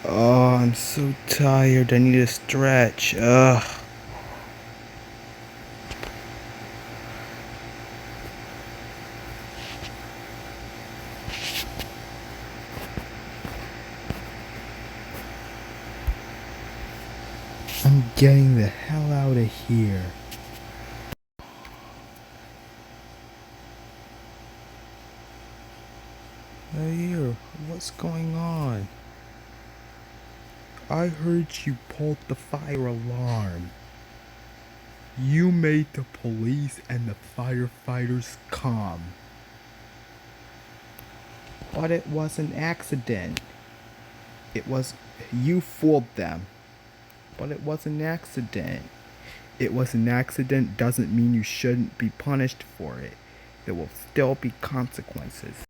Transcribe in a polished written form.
Oh, I'm so tired. I need a stretch. Ugh. I'm getting the hell out of here. Hey, what's going on? I heard you pulled the fire alarm. You made the police and the firefighters come. But it was an accident. You fooled them. But it was an accident. It was an accident doesn't mean you shouldn't be punished for it. There will still be consequences.